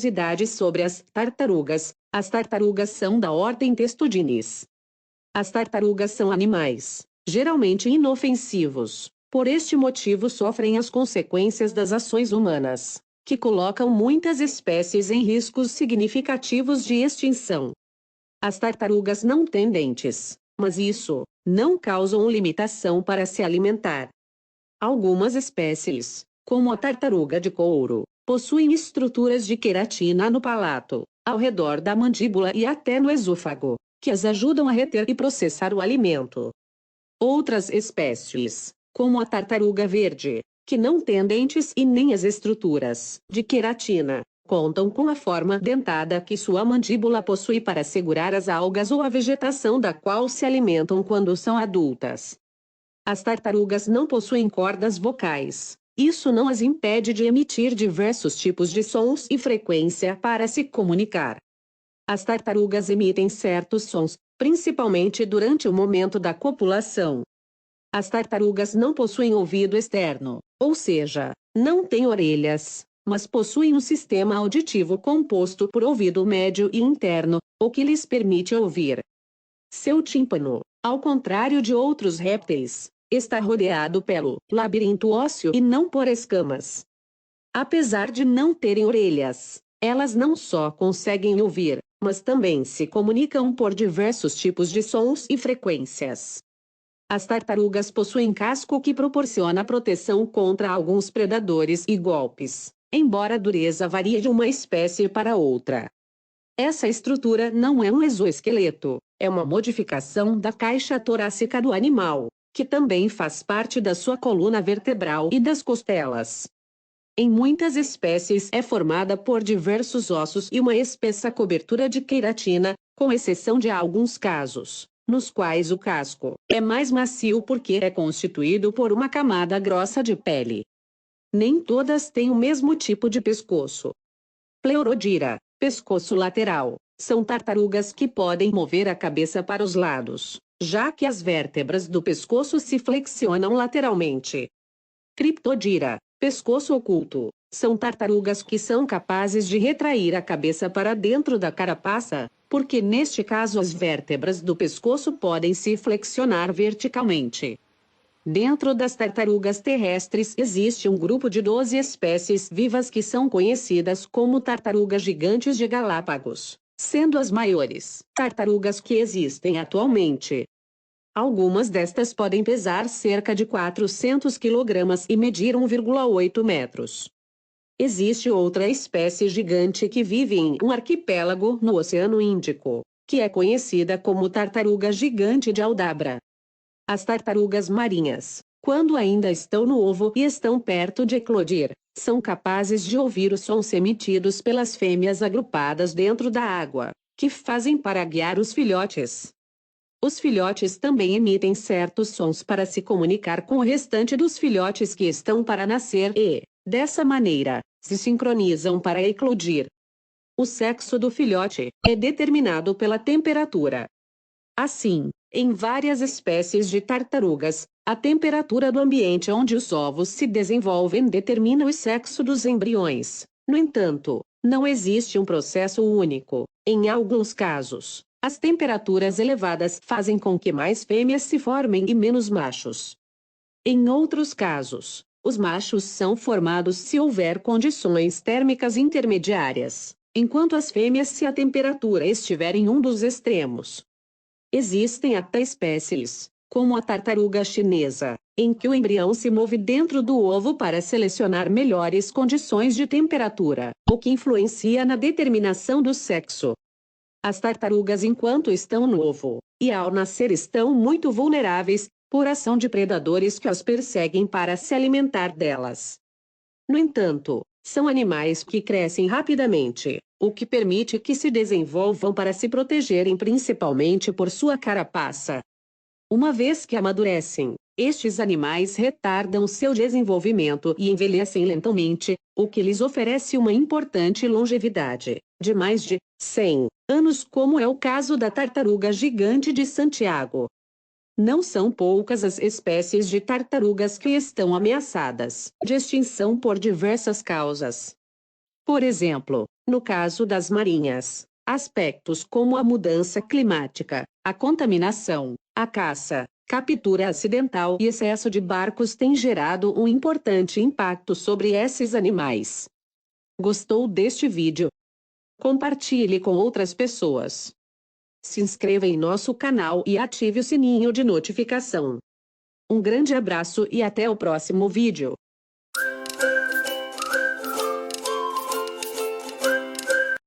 curiosidade sobre as tartarugas. As tartarugas são da ordem Testudines. As tartarugas são animais, geralmente inofensivos. Por este motivo sofrem as consequências das ações humanas, que colocam muitas espécies em riscos significativos de extinção. As tartarugas não têm dentes, mas isso não causa limitação para se alimentar. Algumas espécies, como a tartaruga de couro, possuem estruturas de queratina no palato, ao redor da mandíbula e até no esôfago, que as ajudam a reter e processar o alimento. Outras espécies, como a tartaruga verde, que não tem dentes e nem as estruturas de queratina, contam com a forma dentada que sua mandíbula possui para segurar as algas ou a vegetação da qual se alimentam quando são adultas. As tartarugas não possuem cordas vocais. Isso não as impede de emitir diversos tipos de sons e frequência para se comunicar. As tartarugas emitem certos sons, principalmente durante o momento da copulação. As tartarugas não possuem ouvido externo, ou seja, não têm orelhas, mas possuem um sistema auditivo composto por ouvido médio e interno, o que lhes permite ouvir. Seu tímpano, ao contrário de outros répteis, está rodeado pelo labirinto ósseo e não por escamas. Apesar de não terem orelhas, elas não só conseguem ouvir, mas também se comunicam por diversos tipos de sons e frequências. As tartarugas possuem casco que proporciona proteção contra alguns predadores e golpes, embora a dureza varie de uma espécie para outra. Essa estrutura não é um exoesqueleto, é uma modificação da caixa torácica do animal, que também faz parte da sua coluna vertebral e das costelas. Em muitas espécies é formada por diversos ossos e uma espessa cobertura de queratina, com exceção de alguns casos, nos quais o casco é mais macio porque é constituído por uma camada grossa de pele. Nem todas têm o mesmo tipo de pescoço. Pleurodira, pescoço lateral, são tartarugas que podem mover a cabeça para os lados, já que as vértebras do pescoço se flexionam lateralmente. Criptodira, pescoço oculto, são tartarugas que são capazes de retrair a cabeça para dentro da carapaça, porque neste caso as vértebras do pescoço podem se flexionar verticalmente. Dentro das tartarugas terrestres existe um grupo de 12 espécies vivas que são conhecidas como tartarugas gigantes de Galápagos, sendo as maiores tartarugas que existem atualmente. Algumas destas podem pesar cerca de 400 kg e medir 1,8 metros. Existe outra espécie gigante que vive em um arquipélago no Oceano Índico, que é conhecida como tartaruga gigante de Aldabra. As tartarugas marinhas, quando ainda estão no ovo e estão perto de eclodir, são capazes de ouvir os sons emitidos pelas fêmeas agrupadas dentro da água, que fazem para guiar os filhotes. Os filhotes também emitem certos sons para se comunicar com o restante dos filhotes que estão para nascer e, dessa maneira, se sincronizam para eclodir. O sexo do filhote é determinado pela temperatura. Assim, em várias espécies de tartarugas, a temperatura do ambiente onde os ovos se desenvolvem determina o sexo dos embriões. No entanto, não existe um processo único. Em alguns casos, as temperaturas elevadas fazem com que mais fêmeas se formem e menos machos. Em outros casos, os machos são formados se houver condições térmicas intermediárias, enquanto as fêmeas se a temperatura estiver em um dos extremos. Existem até espécies, como a tartaruga chinesa, em que o embrião se move dentro do ovo para selecionar melhores condições de temperatura, o que influencia na determinação do sexo. As tartarugas, enquanto estão no ovo, e ao nascer estão muito vulneráveis, por ação de predadores que as perseguem para se alimentar delas. No entanto, são animais que crescem rapidamente, o que permite que se desenvolvam para se protegerem principalmente por sua carapaça. Uma vez que amadurecem, estes animais retardam seu desenvolvimento e envelhecem lentamente, o que lhes oferece uma importante longevidade, de mais de 100 anos, como é o caso da tartaruga gigante de Santiago. Não são poucas as espécies de tartarugas que estão ameaçadas de extinção por diversas causas. Por exemplo, no caso das marinhas, aspectos como a mudança climática, a contaminação, a caça, captura acidental e excesso de barcos têm gerado um importante impacto sobre esses animais. Gostou deste vídeo? Compartilhe com outras pessoas. Se inscreva em nosso canal e ative o sininho de notificação. Um grande abraço e até o próximo vídeo.